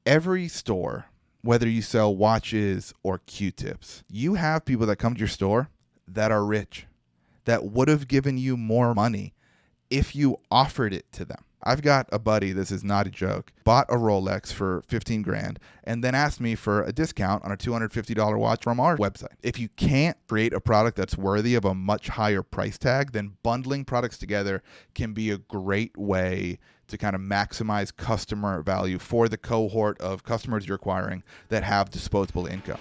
Every store, whether you sell watches or Q-tips, you have people that come to your store that are rich, that would have given you more money if you offered it to them. I've got a buddy, this is not a joke, bought a Rolex for 15 grand and then asked me for a discount on a $250 watch from our website. If you can't create a product that's worthy of a much higher price tag, then bundling products together can be a great way to kind of maximize customer value for the cohort of customers you're acquiring that have disposable income.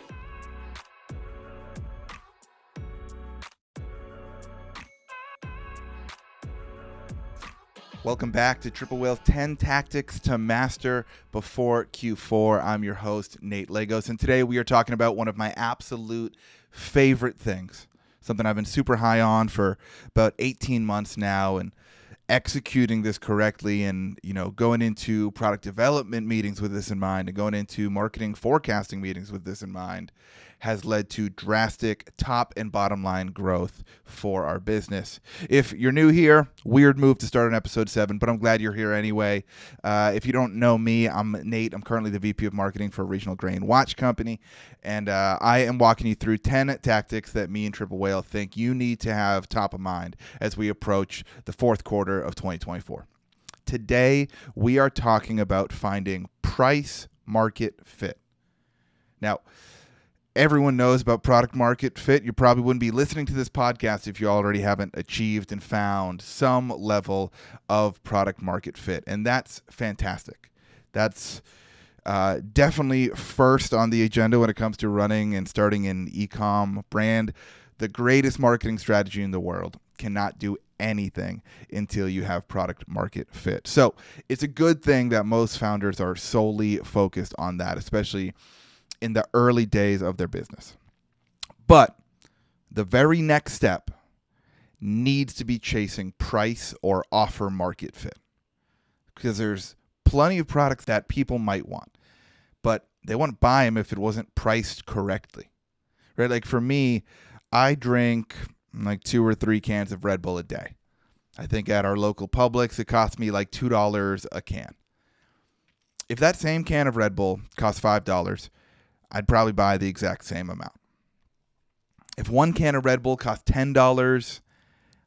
Welcome back to Triple Whale's 10 Tactics to Master Before Q4. I'm your host, Nate Lagos, and today we are talking about one of my absolute favorite things, something I've been super high on for about 18 months now, and executing this correctly and, going into product development meetings with this in mind and going into marketing forecasting meetings with this in mind has led to drastic top and bottom line growth for our business. If you're new here, weird move to start on episode 7, but I'm glad you're here anyway. If you don't know me, I'm Nate. I'm currently the VP of Marketing for a regional grain watch company, and I am walking you through 10 tactics that me and Triple Whale think you need to have top of mind as we approach the fourth quarter of 2024. Today, we are talking about finding price market fit. Now, everyone knows about product market fit. You probably wouldn't be listening to this podcast if you already haven't achieved and found some level of product market fit. And that's fantastic. That's definitely first on the agenda when it comes to running and starting an e-com brand. The greatest marketing strategy in the world cannot do anything until you have product market fit. So it's a good thing that most founders are solely focused on that, especially in the early days of their business. But the very next step needs to be chasing price or offer market fit, because there's plenty of products that people might want, but they wouldn't buy them if it wasn't priced correctly, right? Like for me, I drink like 2 or 3 cans of Red Bull a day. I think at our local Publix, it costs me like $2 a can. If that same can of Red Bull costs $5, I'd probably buy the exact same amount. If one can of Red Bull costs $10,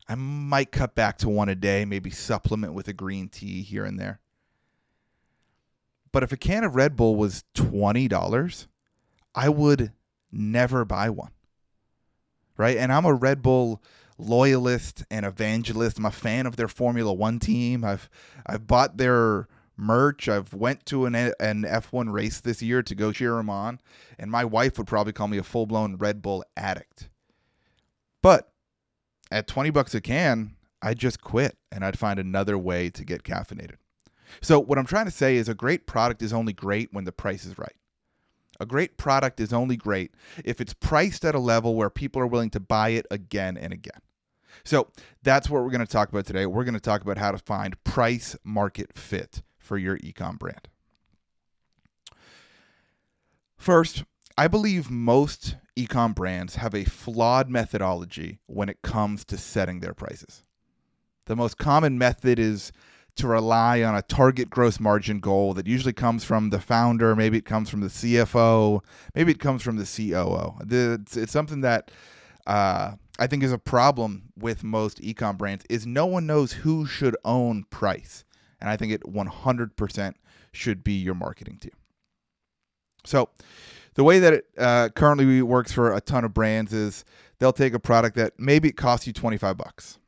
I might cut back to one a day, maybe supplement with a green tea here and there. But if a can of Red Bull was $20, I would never buy one, right? And I'm a Red Bull loyalist and evangelist. I'm a fan of their Formula One team. I've bought their merch. I've went to an F1 race this year to go cheer them on, and my wife would probably call me a full-blown Red Bull addict. But at $20 a can, I'd just quit and I'd find another way to get caffeinated. So what I'm trying to say is a great product is only great when the price is right. A great product is only great if it's priced at a level where people are willing to buy it again and again. So that's what we're going to talk about today. We're going to talk about how to find price market fit for your e-com brand. First, I believe most e-com brands have a flawed methodology when it comes to setting their prices. The most common method is to rely on a target gross margin goal that usually comes from the founder. Maybe it comes from the CFO. Maybe it comes from the COO. It's something that I think is a problem with most e-com brands is no one knows who should own price. And I think it 100% should be your marketing team. So the way that it currently works for a ton of brands is they'll take a product that maybe it costs you $25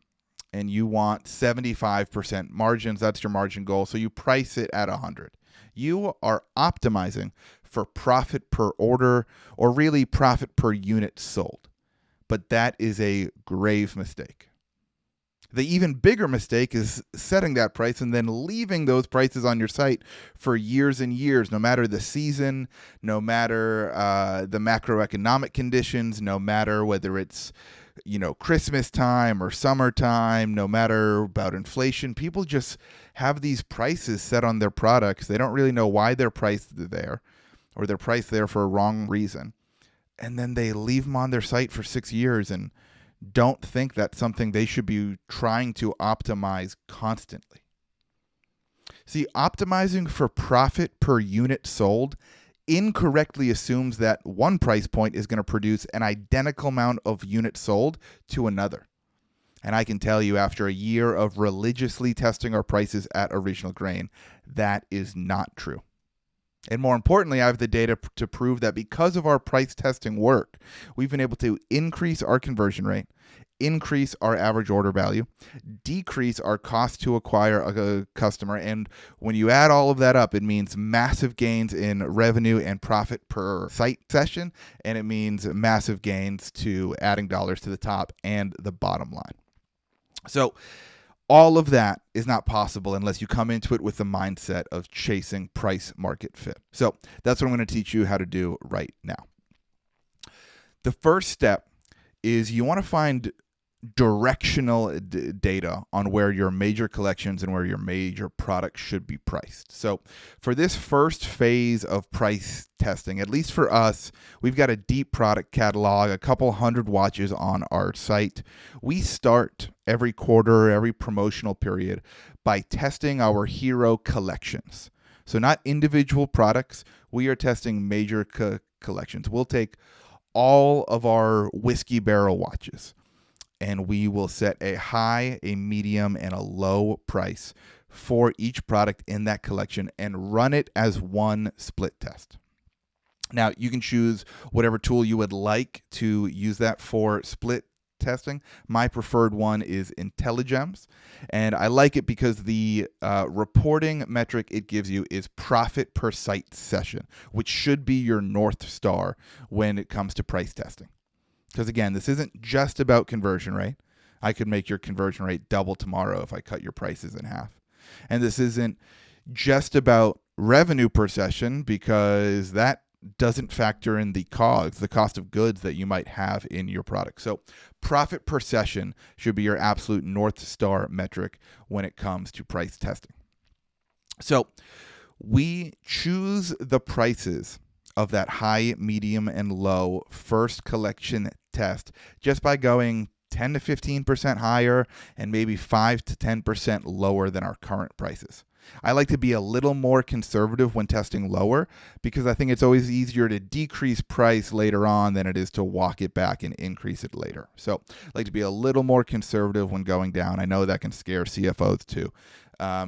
and you want 75% margins. That's your margin goal. So you price it at $100. You are optimizing for profit per order or really profit per unit sold. But that is a grave mistake. The even bigger mistake is setting that price and then leaving those prices on your site for years and years, no matter the season, no matter the macroeconomic conditions, no matter whether it's Christmas time or summertime, no matter about inflation. People just have these prices set on their products. They don't really know why they're priced there, or they're priced there for a wrong reason. And then they leave them on their site for 6 years and don't think that's something they should be trying to optimize constantly. See, optimizing for profit per unit sold incorrectly assumes that one price point is going to produce an identical amount of units sold to another. And I can tell you, after a year of religiously testing our prices at Original Grain, that is not true. And more importantly, I have the data to prove that because of our price testing work, we've been able to increase our conversion rate, increase our average order value, decrease our cost to acquire a customer. And when you add all of that up, it means massive gains in revenue and profit per site session. And it means massive gains to adding dollars to the top and the bottom line. So all of that is not possible unless you come into it with the mindset of chasing price market fit. So that's what I'm going to teach you how to do right now. The first step is you want to find directional data on where your major collections and where your major products should be priced. So for this first phase of price testing, at least for us, we've got a deep product catalog, a couple hundred watches on our site. We start every quarter, every promotional period by testing our hero collections. So not individual products, we are testing major collections. We'll take all of our whiskey barrel watches, and we will set a high, a medium, and a low price for each product in that collection and run it as one split test. Now, you can choose whatever tool you would like to use that for split testing. My preferred one is IntelliGems, and I like it because the reporting metric it gives you is profit per site session, which should be your North Star when it comes to price testing. Because again, this isn't just about conversion rate. I could make your conversion rate double tomorrow if I cut your prices in half. And this isn't just about revenue per session, because that doesn't factor in the COGS, the cost of goods that you might have in your product. So profit per session should be your absolute North Star metric when it comes to price testing. So we choose the prices of that high, medium, and low first collection test just by going 10 to 15% higher and maybe 5 to 10% lower than our current prices. I like to be a little more conservative when testing lower because I think it's always easier to decrease price later on than it is to walk it back and increase it later. So I like to be a little more conservative when going down. I know that can scare CFOs too.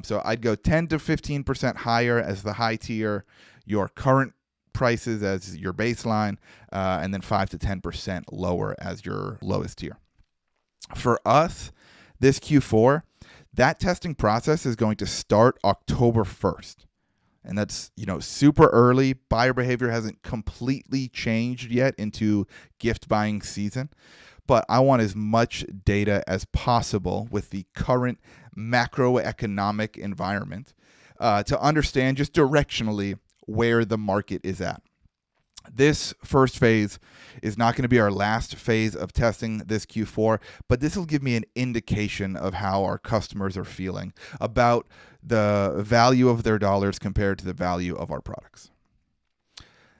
So I'd go 10 to 15% higher as the high tier, your current prices as your baseline, and then 5 to 10% lower as your lowest tier. For us, this Q4, that testing process is going to start October 1st. And that's, super early. Buyer behavior hasn't completely changed yet into gift buying season. But I want as much data as possible with the current macroeconomic environment to understand just directionally where the market is at. This first phase is not going to be our last phase of testing this Q4, but this will give me an indication of how our customers are feeling about the value of their dollars compared to the value of our products.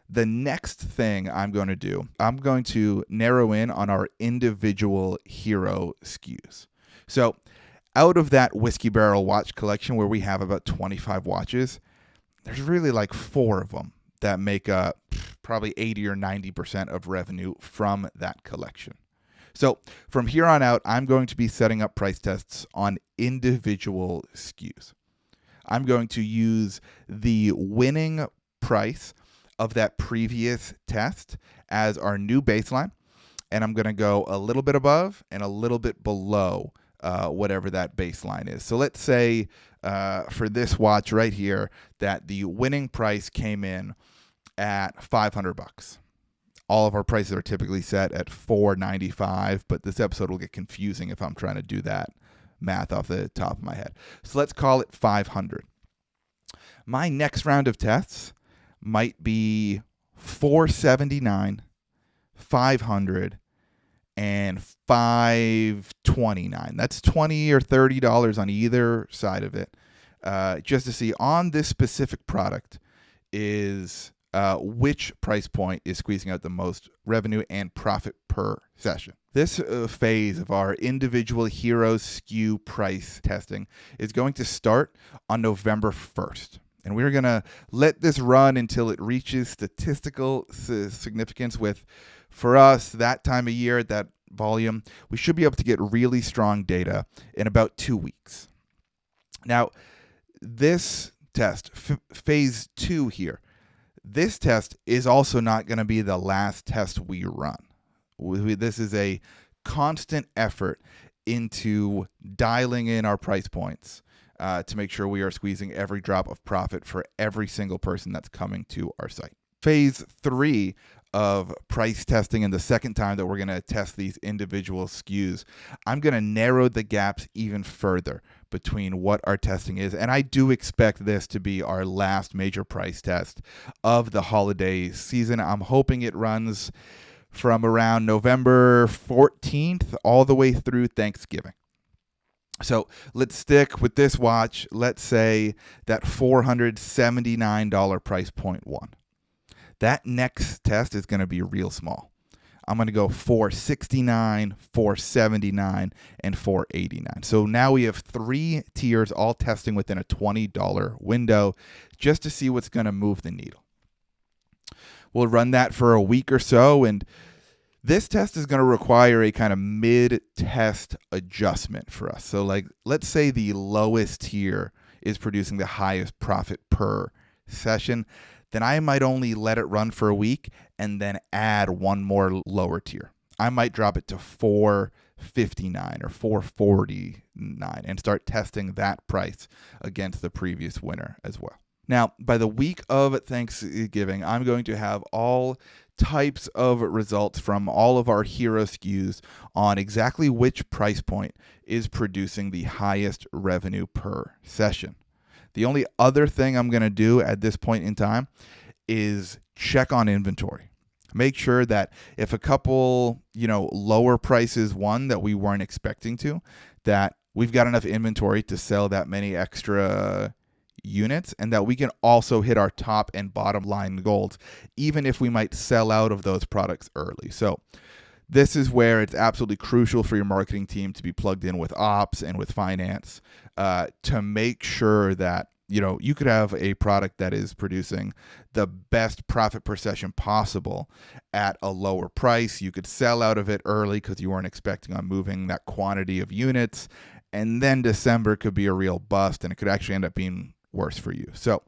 The next thing I'm going to do, I'm going to narrow in on our individual hero SKUs. So out of that whiskey barrel watch collection where we have about 25 watches, there's really like 4 of them that make up probably 80 or 90% of revenue from that collection. So from here on out, I'm going to be setting up price tests on individual SKUs. I'm going to use the winning price of that previous test as our new baseline, and I'm going to go a little bit above and a little bit below whatever that baseline is. So let's say for this watch right here that the winning price came in at $500. All of our prices are typically set at $495, but this episode will get confusing if I'm trying to do that math off the top of my head. So let's call it $500. My next round of tests might be $479, $500, and $529. That's $20 or $30 on either side of it, just to see on this specific product is which price point is squeezing out the most revenue and profit per session. This phase of our individual hero SKU price testing is going to start on November 1st. And we're going to let this run until it reaches statistical significance with, for us, that time of year, that volume, we should be able to get really strong data in about 2 weeks. Now, this test, phase 2 here, this test is also not going to be the last test we run. This is a constant effort into dialing in our price points to make sure we are squeezing every drop of profit for every single person that's coming to our site. Phase 3 of price testing, and the second time that we're going to test these individual SKUs, I'm going to narrow the gaps even further between what our testing is. And I do expect this to be our last major price test of the holiday season. I'm hoping it runs from around November 14th all the way through Thanksgiving. So let's stick with this watch. Let's say that $479 price point one. That next test is going to be real small. I'm going to go $469, $479, and $489. So now we have 3 tiers all testing within a $20 window just to see what's going to move the needle. We'll run that for a week or so, and this test is going to require a kind of mid-test adjustment for us. So let's say the lowest tier is producing the highest profit per session. Then I might only let it run for a week and then add one more lower tier. I might drop it to $459 or $449 and start testing that price against the previous winner as well. Now, by the week of Thanksgiving, I'm going to have all types of results from all of our hero SKUs on exactly which price point is producing the highest revenue per session. The only other thing I'm going to do at this point in time is check on inventory. Make sure that if a couple, lower prices won that we weren't expecting to, that we've got enough inventory to sell that many extra units, and that we can also hit our top and bottom line goals, even if we might sell out of those products early. So this is where it's absolutely crucial for your marketing team to be plugged in with ops and with finance to make sure that you could have a product that is producing the best profit per session possible at a lower price. You could sell out of it early because you weren't expecting on moving that quantity of units, and then December could be a real bust, and it could actually end up being worse for you. So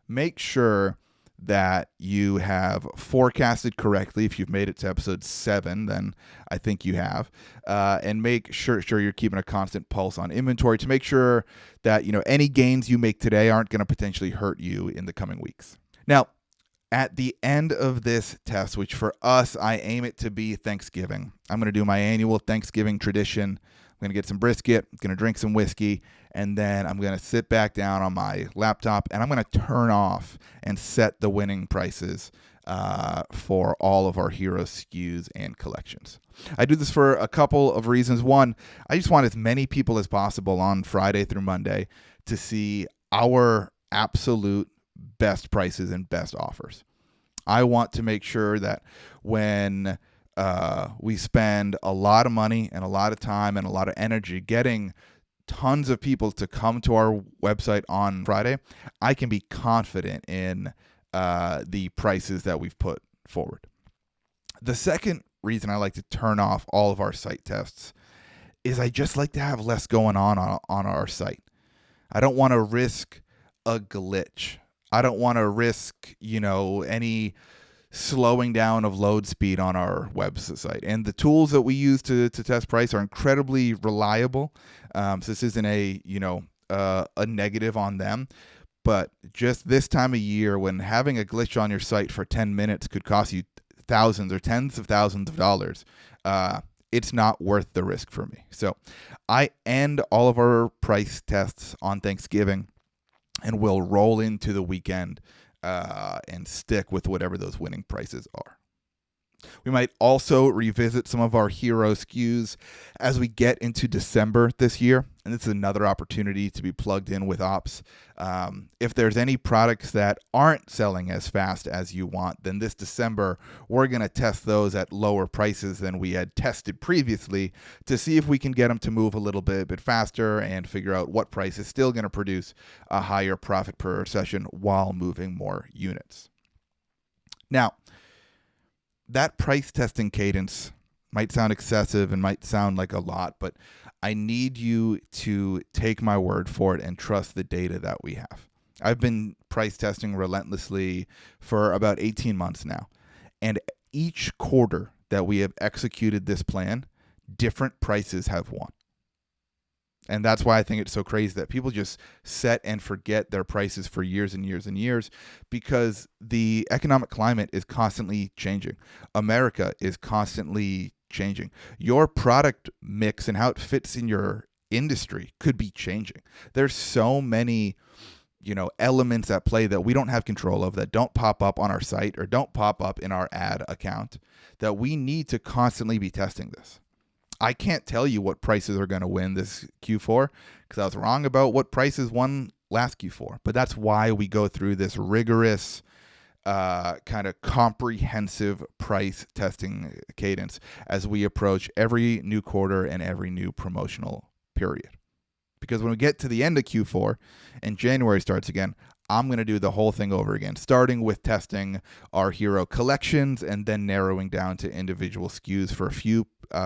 make sure that you have forecasted correctly. If you've made it to episode 7, then I think you have. And make sure you're keeping a constant pulse on inventory to make sure that any gains you make today aren't going to potentially hurt you in the coming weeks. Now, at the end of this test, which for us, I aim it to be Thanksgiving, I'm going to do my annual Thanksgiving tradition. I'm going to get some brisket, I'm going to drink some whiskey, and then I'm going to sit back down on my laptop, and I'm going to turn off and set the winning prices for all of our hero SKUs and collections. I do this for a couple of reasons. One, I just want as many people as possible on Friday through Monday to see our absolute best prices and best offers. I want to make sure that when we spend a lot of money and a lot of time and a lot of energy getting tons of people to come to our website on Friday, I can be confident in the prices that we've put forward. The second reason I like to turn off all of our site tests is I just like to have less going on our site. I don't want to risk a glitch. I don't want to risk, any slowing down of load speed on our website. And the tools that we use to test price are incredibly reliable. So this isn't a negative on them. But just this time of year, when having a glitch on your site for 10 minutes could cost you thousands or tens of thousands of dollars, it's not worth the risk for me. So I end all of our price tests on Thanksgiving, and we'll roll into the weekend and stick with whatever those winning prices are. We might also revisit some of our hero SKUs as we get into December this year. And this is another opportunity to be plugged in with ops. If there's any products that aren't selling as fast as you want, then this December, we're going to test those at lower prices than we had tested previously to see if we can get them to move a little bit faster and figure out what price is still going to produce a higher profit per session while moving more units. Now, that price testing cadence might sound excessive and might sound like a lot, but I need you to take my word for it and trust the data that we have. I've been price testing relentlessly for about 18 months now, and each quarter that we have executed this plan, different prices have won. And that's why I think it's so crazy that people just set and forget their prices for years and years and years, because the economic climate is constantly changing. America is constantly changing. Your product mix and how it fits in your industry could be changing. There's so many, elements at play that we don't have control of, that don't pop up on our site or don't pop up in our ad account, that we need to constantly be testing this. I can't tell you what prices are going to win this Q4 because I was wrong about what prices won last Q4. But that's why we go through this rigorous, kind of comprehensive price testing cadence as we approach every new quarter and every new promotional period. Because when we get to the end of Q4 and January starts again, I'm going to do the whole thing over again, starting with testing our hero collections and then narrowing down to individual SKUs for a few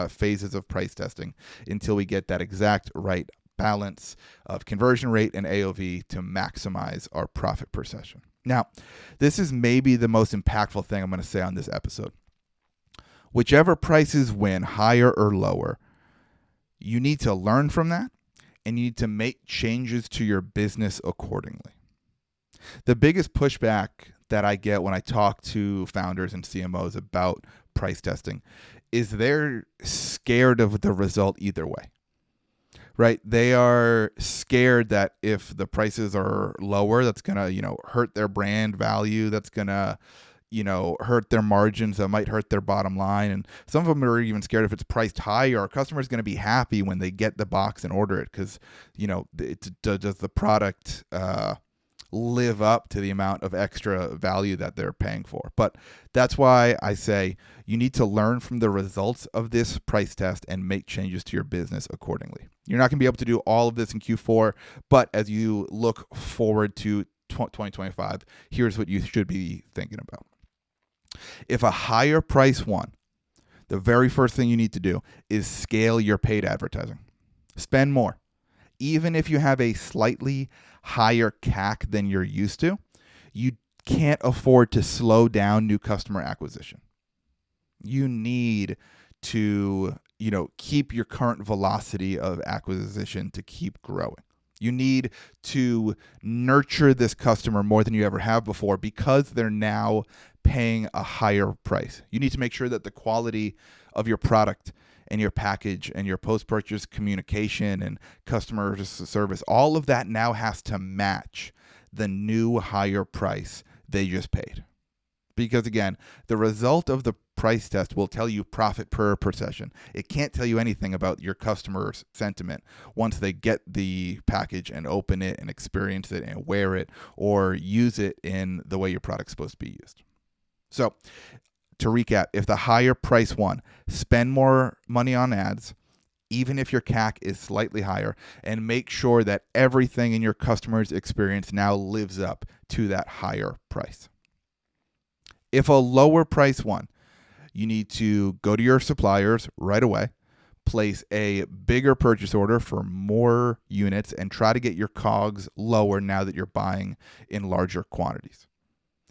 phases of price testing until we get that exact right balance of conversion rate and AOV to maximize our profit per session. Now, this is maybe the most impactful thing I'm going to say on this episode. Whichever prices win, higher or lower, you need to learn from that and you need to make changes to your business accordingly. The biggest pushback that I get when I talk to founders and CMOs about price testing is they're scared of the result either way, right? They are scared that if the prices are lower, that's going to, hurt their brand value. That's going to, hurt their margins. That might hurt their bottom line. And some of them are even scared if it's priced higher, our customer is going to be happy when they get the box and order it because, does the product live up to the amount of extra value that they're paying for. But that's why I say you need to learn from the results of this price test and make changes to your business accordingly. You're not going to be able to do all of this in Q4, but as you look forward to 2025, here's what you should be thinking about. If a higher price won, the very first thing you need to do is scale your paid advertising. Spend more. Even if you have a slightly higher CAC than you're used to, you can't afford to slow down new customer acquisition. You need to, keep your current velocity of acquisition to keep growing. You need to nurture this customer more than you ever have before because they're now paying a higher price. You need to make sure that the quality of your product and your package and your post-purchase communication and customer service, all of that now has to match the new higher price they just paid. Because again, the result of the price test will tell you profit per session. It can't tell you anything about your customer's sentiment once they get the package and open it and experience it and wear it or use it in the way your product's supposed to be used. So, to recap, if the higher price won, spend more money on ads, even if your CAC is slightly higher, and make sure that everything in your customer's experience now lives up to that higher price. If a lower price won, you need to go to your suppliers right away, place a bigger purchase order for more units, and try to get your COGS lower now that you're buying in larger quantities.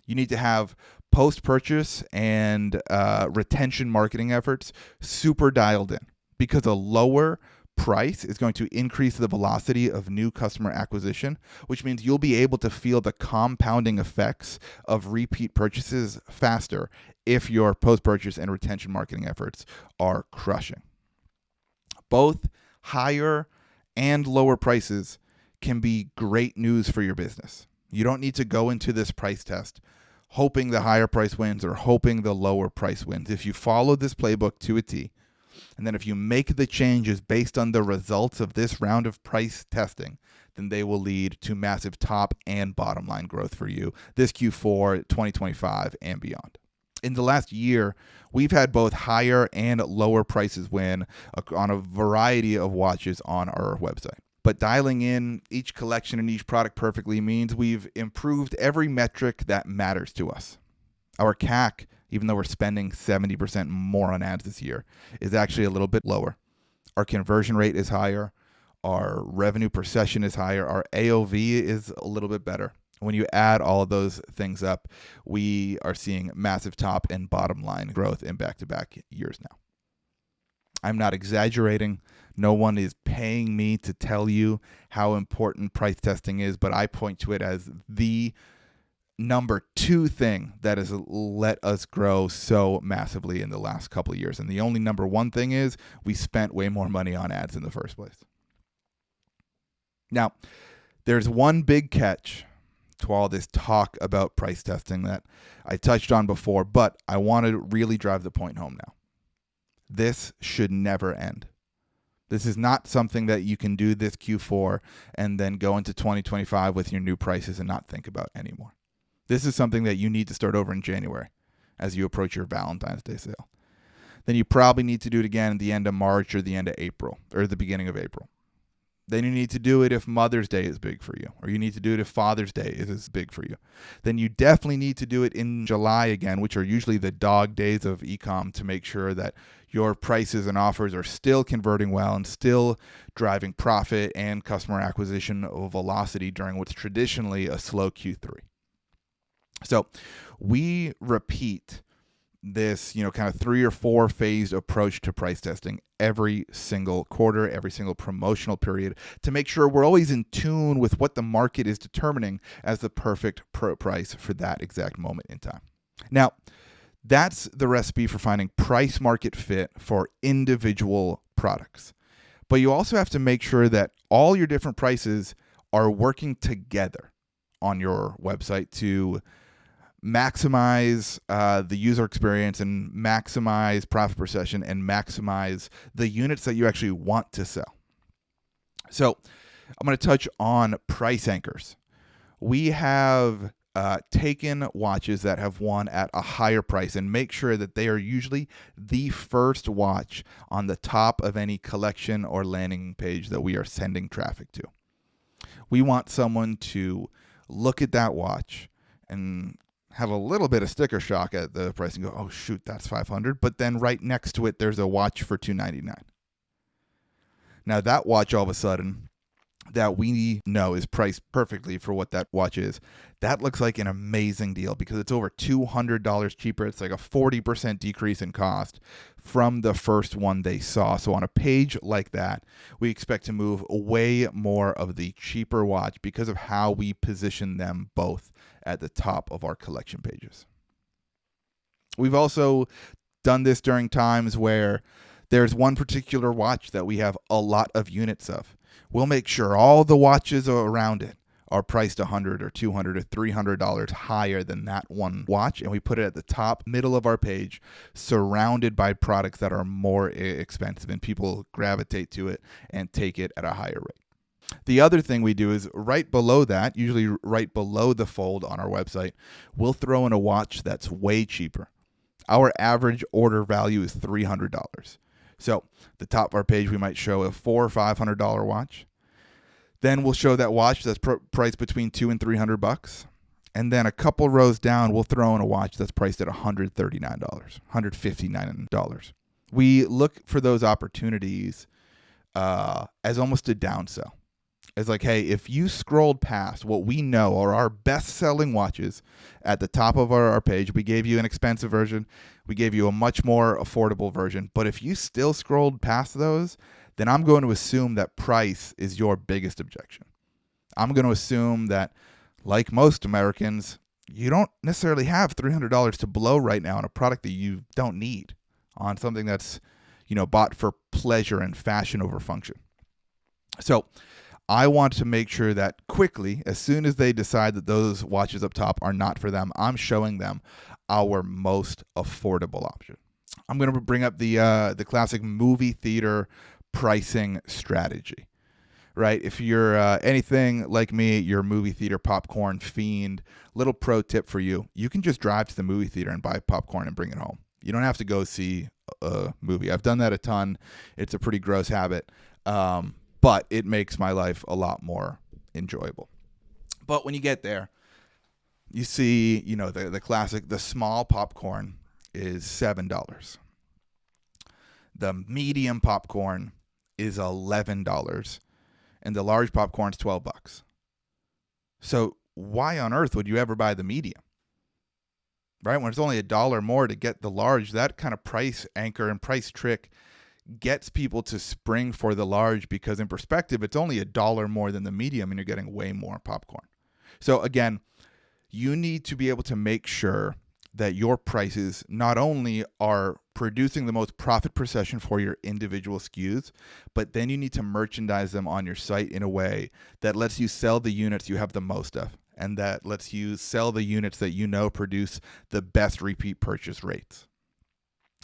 You need to have post-purchase and retention marketing efforts super dialed in because a lower price is going to increase the velocity of new customer acquisition, which means you'll be able to feel the compounding effects of repeat purchases faster if your post-purchase and retention marketing efforts are crushing. Both higher and lower prices can be great news for your business. You don't need to go into this price test hoping the higher price wins or hoping the lower price wins. If you follow this playbook to a T, and then if you make the changes based on the results of this round of price testing, then they will lead to massive top and bottom line growth for you this Q4, 2025, and beyond. In the last year, we've had both higher and lower prices win on a variety of watches on our website. But dialing in each collection and each product perfectly means we've improved every metric that matters to us. Our CAC, even though we're spending 70% more on ads this year, is actually a little bit lower. Our conversion rate is higher. Our revenue per session is higher. Our AOV is a little bit better. When you add all of those things up, we are seeing massive top and bottom line growth in back-to-back years now. I'm not exaggerating. No one is paying me to tell you how important price testing is, but I point to it as the number 2 thing that has let us grow so massively in the last couple of years. And the only number 1 thing is we spent way more money on ads in the first place. Now, there's one big catch to all this talk about price testing that I touched on before, but I want to really drive the point home now. This should never end. This is not something that you can do this Q4 and then go into 2025 with your new prices and not think about anymore. This is something that you need to start over in January as you approach your Valentine's Day sale. Then you probably need to do it again at the end of March or the end of April or the beginning of April. Then you need to do it if Mother's Day is big for you, or you need to do it if Father's Day is big for you. Then you definitely need to do it in July again, which are usually the dog days of e-com, to make sure that your prices and offers are still converting well and still driving profit and customer acquisition velocity during what's traditionally a slow Q3. So we repeat this, kind of 3 or 4 phased approach to price testing every single quarter, every single promotional period, to make sure we're always in tune with what the market is determining as the perfect price for that exact moment in time. Now, that's the recipe for finding price market fit for individual products. But you also have to make sure that all your different prices are working together on your website to maximize the user experience and maximize profit per session and maximize the units that you actually want to sell. So I'm going to touch on price anchors. We have taken watches that have won at a higher price and make sure that they are usually the first watch on the top of any collection or landing page that we are sending traffic to. We want someone to look at that watch and have a little bit of sticker shock at the price and go, oh shoot, that's $500. But then right next to it, there's a watch for $299. Now that watch, all of a sudden, that we know is priced perfectly for what that watch is, that looks like an amazing deal because it's over $200 cheaper. It's like a 40% decrease in cost from the first one they saw. So on a page like that, we expect to move way more of the cheaper watch because of how we position them both at the top of our collection pages. We've also done this during times where there's one particular watch that we have a lot of units of. We'll make sure all the watches around it are priced $100 or $200 or $300 higher than that one watch, and we put it at the top middle of our page, surrounded by products that are more expensive, and people gravitate to it and take it at a higher rate. The other thing we do is right below that, usually right below the fold on our website, we'll throw in a watch that's way cheaper. Our average order value is $300. So the top of our page, we might show a $400 or $500 watch. Then we'll show that watch that's priced between $200 and $300. And then a couple rows down, we'll throw in a watch that's priced at $139, $159. We look for those opportunities as almost a downsell. It's like, hey, if you scrolled past what we know are our best-selling watches at the top of our page, we gave you an expensive version, we gave you a much more affordable version, but if you still scrolled past those, then I'm going to assume that price is your biggest objection. I'm going to assume that, like most Americans, you don't necessarily have $300 to blow right now on a product that you don't need, on something that's, bought for pleasure and fashion over function. So I want to make sure that quickly, as soon as they decide that those watches up top are not for them, I'm showing them our most affordable option. I'm going to bring up the classic movie theater pricing strategy, right? If you're anything like me, you're a movie theater popcorn fiend. Little pro tip for you: you can just drive to the movie theater and buy popcorn and bring it home. You don't have to go see a movie. I've done that a ton. It's a pretty gross habit, but it makes my life a lot more enjoyable. But when you get there, you see, the classic, the small popcorn is $7. The medium popcorn is $11, and the large popcorn is $12. So why on earth would you ever buy the medium? Right? When it's only $1 more to get the large, that kind of price anchor and price trick gets people to spring for the large, because in perspective, it's only $1 more than the medium and you're getting way more popcorn. So again, you need to be able to make sure that your prices not only are producing the most profit per session for your individual SKUs, but then you need to merchandise them on your site in a way that lets you sell the units you have the most of, and that lets you sell the units that produce the best repeat purchase rates.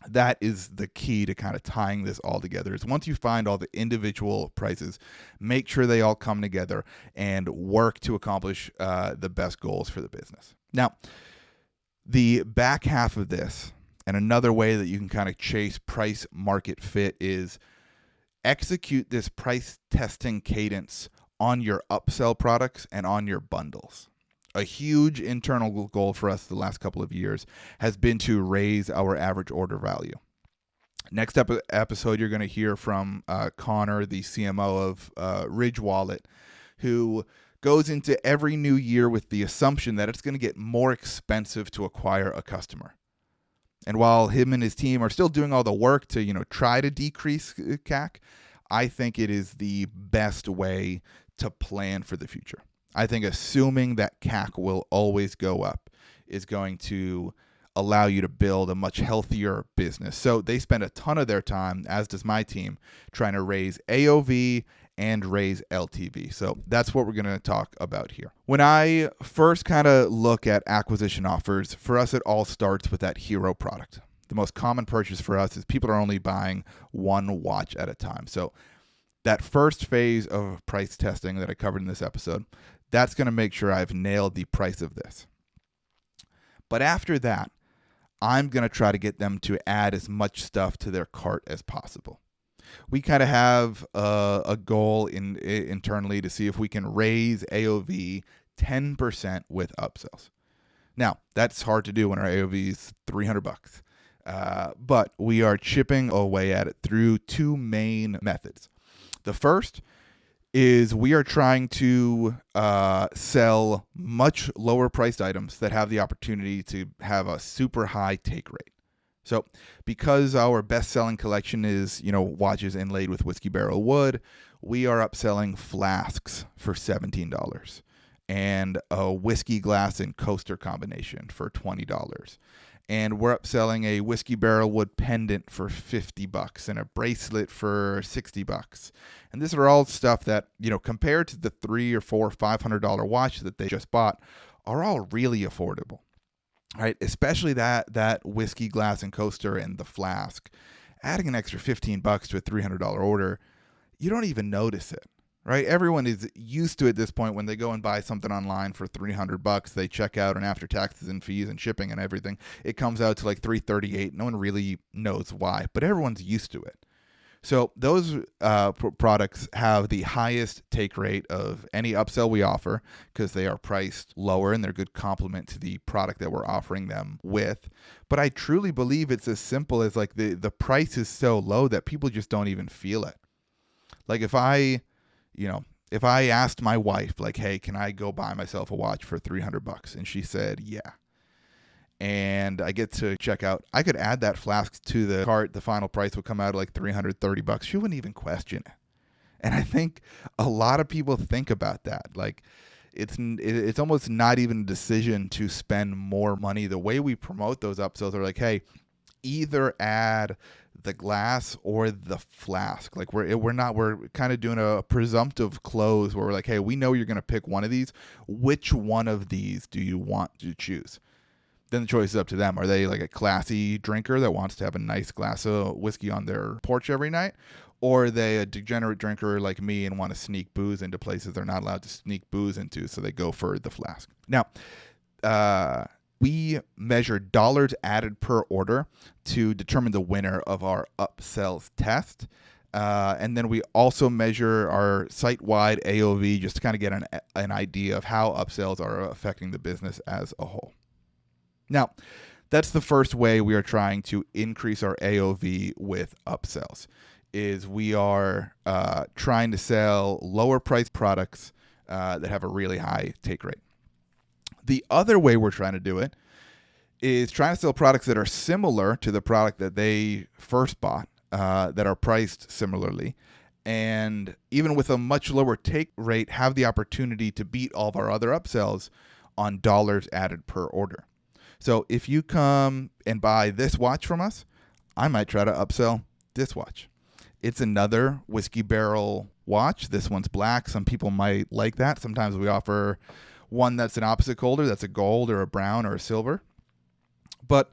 That is the key to kind of tying this all together. Is once you find all the individual prices, make sure they all come together and work to accomplish the best goals for the business. Now, the back half of this, and another way that you can kind of chase price market fit, is execute this price testing cadence on your upsell products and on your bundles. A huge internal goal for us the last couple of years has been to raise our average order value. Next episode, you're going to hear from Connor, the CMO of Ridge Wallet, who goes into every new year with the assumption that it's going to get more expensive to acquire a customer. And while him and his team are still doing all the work to, try to decrease CAC, I think it is the best way to plan for the future. I think assuming that CAC will always go up is going to allow you to build a much healthier business. So they spend a ton of their time, as does my team, trying to raise AOV and raise LTV. So that's what we're going to talk about here. When I first kind of look at acquisition offers, for us, it all starts with that hero product. The most common purchase for us is people are only buying one watch at a time. So that first phase of price testing that I covered in this episode, that's going to make sure I've nailed the price of this. But after that, I'm going to try to get them to add as much stuff to their cart as possible. We kind of have a goal internally to see if we can raise AOV 10% with upsells. Now, that's hard to do when our AOV is $300. But we are chipping away at it through two main methods. The first is we are trying to sell much lower priced items that have the opportunity to have a super high take rate. So because our best-selling collection is, watches inlaid with whiskey barrel wood, we are upselling flasks for $17 and a whiskey glass and coaster combination for $20. And we're upselling a whiskey barrel wood pendant for $50 and a bracelet for $60. And these are all stuff that, compared to the $300 or $400, $500 watch that they just bought, are all really affordable. Right, especially that whiskey glass and coaster and the flask. Adding an extra $15 to a $300 order, you don't even notice it. Right, everyone is used to it at this point. When they go and buy something online for $300, they check out, and after taxes and fees and shipping and everything, it comes out to like $338. No one really knows why, but everyone's used to it. So those products have the highest take rate of any upsell we offer because they are priced lower and they're a good complement to the product that we're offering them with. But I truly believe it's as simple as like the price is so low that people just don't even feel it. Like if I asked my wife, like, hey, can I go buy myself a watch for $300? And she said, yeah. And I get to check out, I could add that flask to the cart. The final price would come out at like $330. She wouldn't even question it. And I think a lot of people think about that. Like it's almost not even a decision to spend more money. The way we promote those upsells are like, hey, either add the glass or the flask. Like we're kind of doing a presumptive close where we're like, hey, we know you're going to pick one of these. Which one of these do you want to choose? Then the choice is up to them. Are they like a classy drinker that wants to have a nice glass of whiskey on their porch every night? Or are they a degenerate drinker like me and want to sneak booze into places they're not allowed to sneak booze into, so they go for the flask? Now, we measure dollars added per order to determine the winner of our upsells test. And then we also measure our site-wide AOV just to kind of get an idea of how upsells are affecting the business as a whole. Now, that's the first way we are trying to increase our AOV with upsells, is we are trying to sell lower priced products that have a really high take rate. The other way we're trying to do it is trying to sell products that are similar to the product that they first bought, that are priced similarly, and even with a much lower take rate, have the opportunity to beat all of our other upsells on dollars added per order. So if you come and buy this watch from us, I might try to upsell this watch. It's another whiskey barrel watch. This one's black. Some people might like that. Sometimes we offer one that's an opposite color, that's a gold or a brown or a silver. But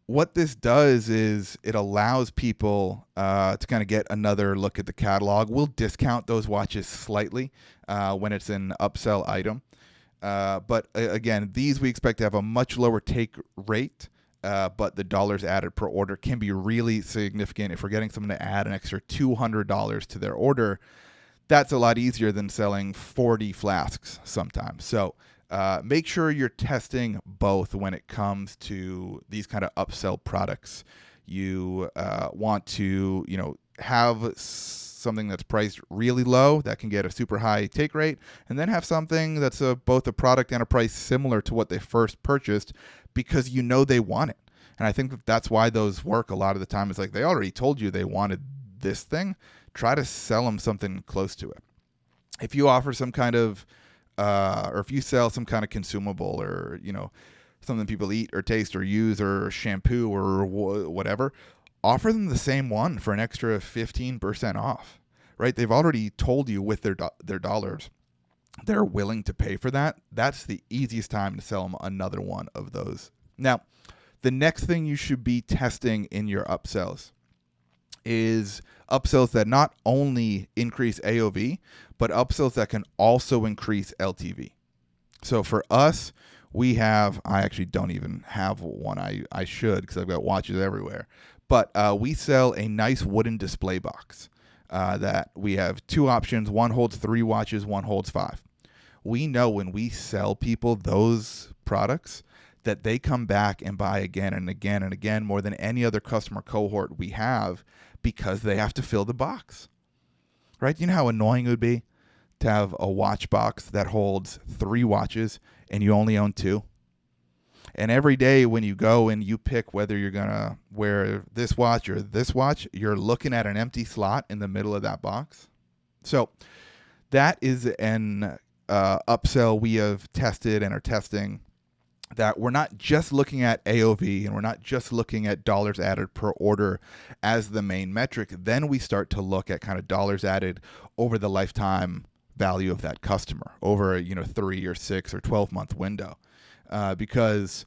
what this does is it allows people to kind of get another look at the catalog. We'll discount those watches slightly when it's an upsell item. But again, these we expect to have a much lower take rate, but the dollars added per order can be really significant. If we're getting someone to add an extra $200 to their order, that's a lot easier than selling 40 flasks sometimes. So make sure you're testing both when it comes to these kind of upsell products. You want to, have something that's priced really low that can get a super high take rate, and then have something that's both a product and a price similar to what they first purchased because they want it. And I think that's why those work a lot of the time. Is like they already told you they wanted this thing. Try to sell them something close to it. If you offer some kind of, or if you sell some kind of consumable or, something people eat or taste or use or shampoo or whatever, offer them the same one for an extra 15% off, right? They've already told you with their dollars they're willing to pay for that. That's the easiest time to sell them another one of those. Now, the next thing you should be testing in your upsells is upsells that not only increase AOV, but upsells that can also increase LTV. So for us, I actually don't even have one. I should, because I've got watches everywhere. But we sell a nice wooden display box that we have two options. One holds 3 watches, one holds 5. We know when we sell people those products that they come back and buy again and again and again more than any other customer cohort we have, because they have to fill the box, right? You know how annoying it would be to have a watch box that holds 3 watches and you only own 2? And every day when you go and you pick whether you're going to wear this watch or this watch, you're looking at an empty slot in the middle of that box. So that is an upsell we have tested and are testing, that we're not just looking at AOV and we're not just looking at dollars added per order as the main metric. Then we start to look at kind of dollars added over the lifetime value of that customer over a 3 or 6 or 12-month window. Because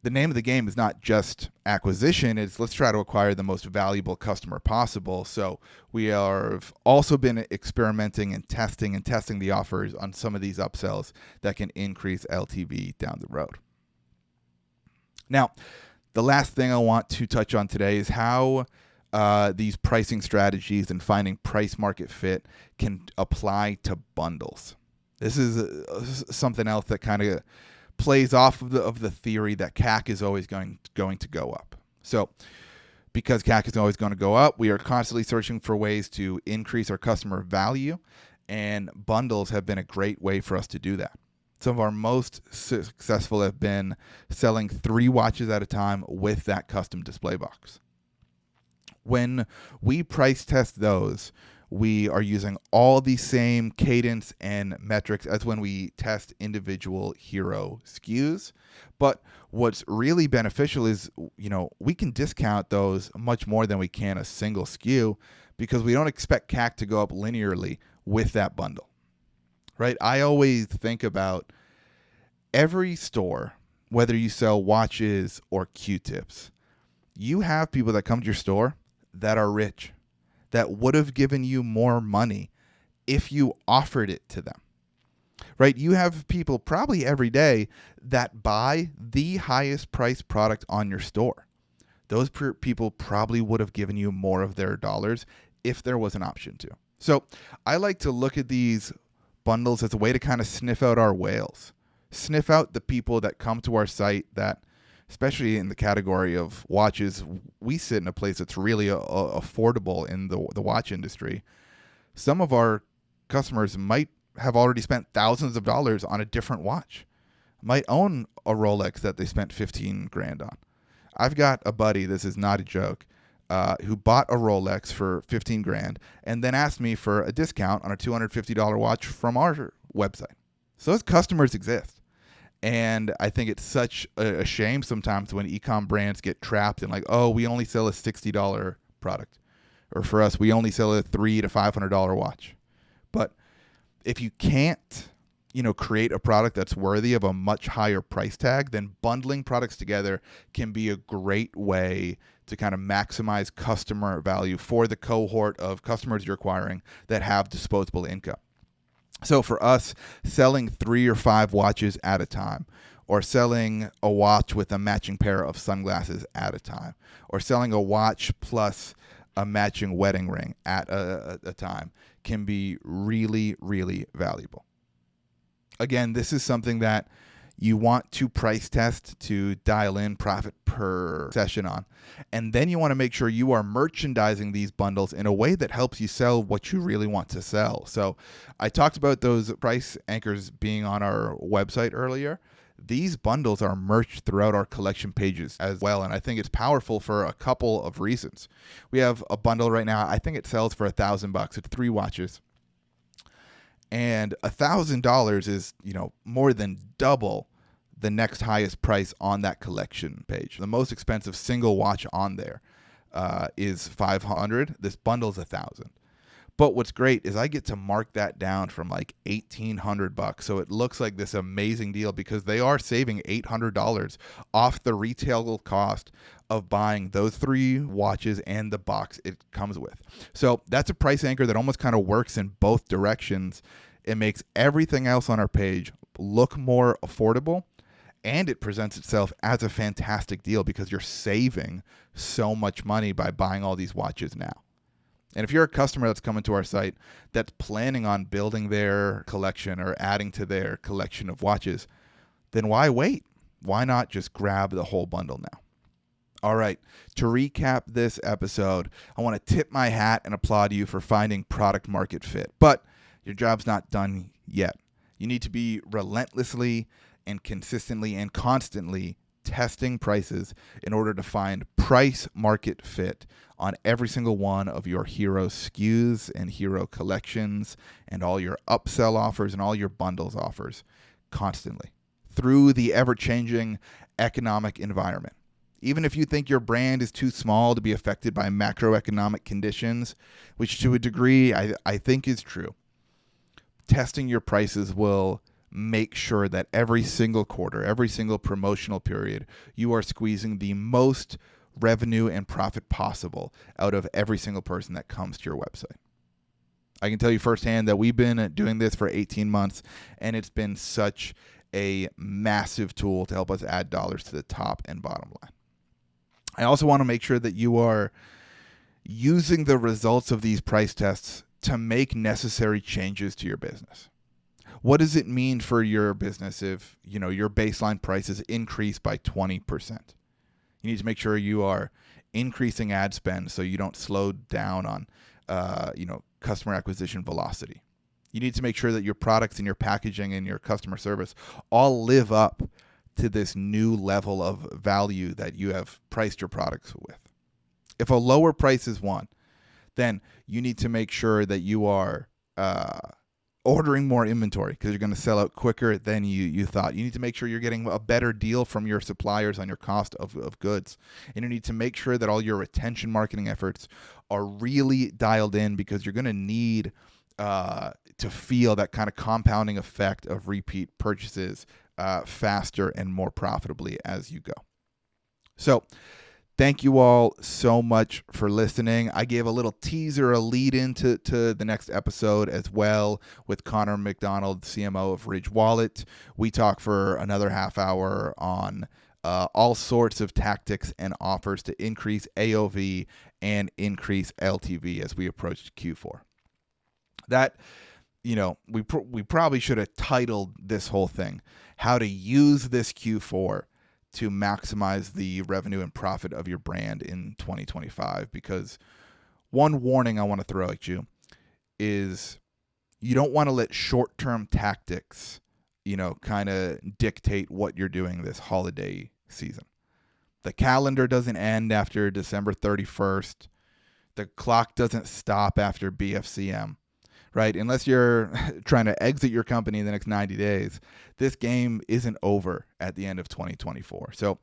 the name of the game is not just acquisition, it's let's try to acquire the most valuable customer possible. So we have also been experimenting and testing the offers on some of these upsells that can increase LTV down the road. Now, the last thing I want to touch on today is how these pricing strategies and finding price market fit can apply to bundles. This is something else that kind of plays off of the theory that CAC is always going to go up. So because CAC is always going to go up, we are constantly searching for ways to increase our customer value, and bundles have been a great way for us to do that. Some of our most successful have been selling 3 watches at a time with that custom display box. When we price test those, We are using all the same cadence and metrics as when we test individual hero SKUs. But what's really beneficial is, we can discount those much more than we can a single SKU because we don't expect CAC to go up linearly with that bundle, right? I always think about every store, whether you sell watches or Q-tips, you have people that come to your store that are rich, that would have given you more money if you offered it to them, right? You have people probably every day that buy the highest priced product on your store. Those people probably would have given you more of their dollars if there was an option to. So I like to look at these bundles as a way to kind of sniff out our whales, sniff out the people that come to our site that, especially in the category of watches, we sit in a place that's really affordable in the watch industry. Some of our customers might have already spent thousands of dollars on a different watch, might own a Rolex that they spent 15 grand on. I've got a buddy, this is not a joke, who bought a Rolex for 15 grand and then asked me for a discount on a $250 watch from our website. So those customers exist. And I think it's such a shame sometimes when e-com brands get trapped in like, oh, we only sell a $60 product. Or for us, we only sell a $300 to $500 watch. But if you can't, create a product that's worthy of a much higher price tag, then bundling products together can be a great way to kind of maximize customer value for the cohort of customers you're acquiring that have disposable income. So for us, selling 3 or 5 watches at a time, or selling a watch with a matching pair of sunglasses at a time, or selling a watch plus a matching wedding ring at a time can be really, really valuable. Again, this is something that you want to price test to dial in profit per session on. And then you want to make sure you are merchandising these bundles in a way that helps you sell what you really want to sell. So I talked about those price anchors being on our website earlier. These bundles are merged throughout our collection pages as well. And I think it's powerful for a couple of reasons. We have a bundle right now. I think it sells for $1,000. It's 3 watches. And $1,000 is, more than double the next highest price on that collection page. The most expensive single watch on there is $500. This bundle's $1,000. But what's great is I get to mark that down from like $1,800. So it looks like this amazing deal because they are saving $800 off the retail cost of buying those 3 watches and the box it comes with. So that's a price anchor that almost kind of works in both directions. It makes everything else on our page look more affordable, and it presents itself as a fantastic deal because you're saving so much money by buying all these watches now. And if you're a customer that's coming to our site that's planning on building their collection or adding to their collection of watches, then why wait? Why not just grab the whole bundle now? All right, to recap this episode, I want to tip my hat and applaud you for finding product market fit. But your job's not done yet. You need to be relentlessly and consistently and constantly testing prices in order to find price market fit on every single one of your hero SKUs and hero collections and all your upsell offers and all your bundles offers constantly through the ever-changing economic environment. Even if you think your brand is too small to be affected by macroeconomic conditions, which to a degree I think is true, testing your prices will make sure that every single quarter, every single promotional period, you are squeezing the most revenue and profit possible out of every single person that comes to your website. I can tell you firsthand that we've been doing this for 18 months, and it's been such a massive tool to help us add dollars to the top and bottom line. I also want to make sure that you are using the results of these price tests to make necessary changes to your business. What does it mean for your business if, your baseline prices increase by 20%? You need to make sure you are increasing ad spend so you don't slow down on, customer acquisition velocity. You need to make sure that your products and your packaging and your customer service all live up to this new level of value that you have priced your products with. If a lower price is one, then you need to make sure that you are ordering more inventory because you're going to sell out quicker than you thought. You need to make sure you're getting a better deal from your suppliers on your cost of goods. And you need to make sure that all your retention marketing efforts are really dialed in, because you're going to need to feel that kind of compounding effect of repeat purchases faster and more profitably as you go. So thank you all so much for listening. I gave a little teaser, a lead into the next episode as well with Connor McDonald, CMO of Ridge Wallet. We talk for another half hour on all sorts of tactics and offers to increase AOV and increase LTV as we approach Q4. That, we probably should have titled this whole thing, How to Use This Q4 to Maximize the Revenue and Profit of Your Brand in 2025. Because one warning I want to throw at you is you don't want to let short-term tactics, kind of dictate what you're doing this holiday season. The calendar doesn't end after December 31st. The clock doesn't stop after BFCM. Right? Unless you're trying to exit your company in the next 90 days, this game isn't over at the end of 2024. So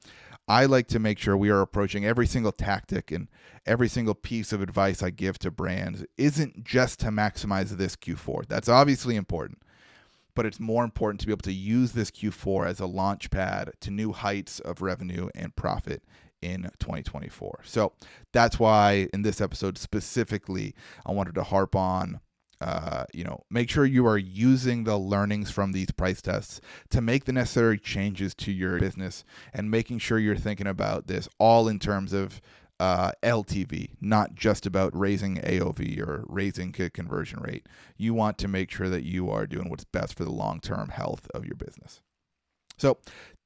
I like to make sure we are approaching every single tactic and every single piece of advice I give to brands isn't just to maximize this Q4. That's obviously important, but it's more important to be able to use this Q4 as a launch pad to new heights of revenue and profit in 2024. So that's why in this episode specifically, I wanted to harp on make sure you are using the learnings from these price tests to make the necessary changes to your business, and making sure you're thinking about this all in terms of LTV, not just about raising AOV or raising conversion rate. You want to make sure that you are doing what's best for the long-term health of your business. So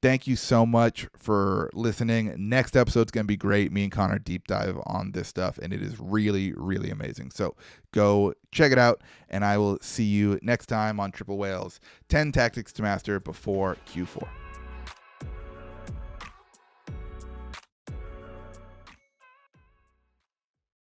thank you so much for listening. Next episode's going to be great. Me and Connor deep dive on this stuff, and it is really, really amazing. So go check it out, and I will see you next time on Triple Whales 10 Tactics to Master Before Q4.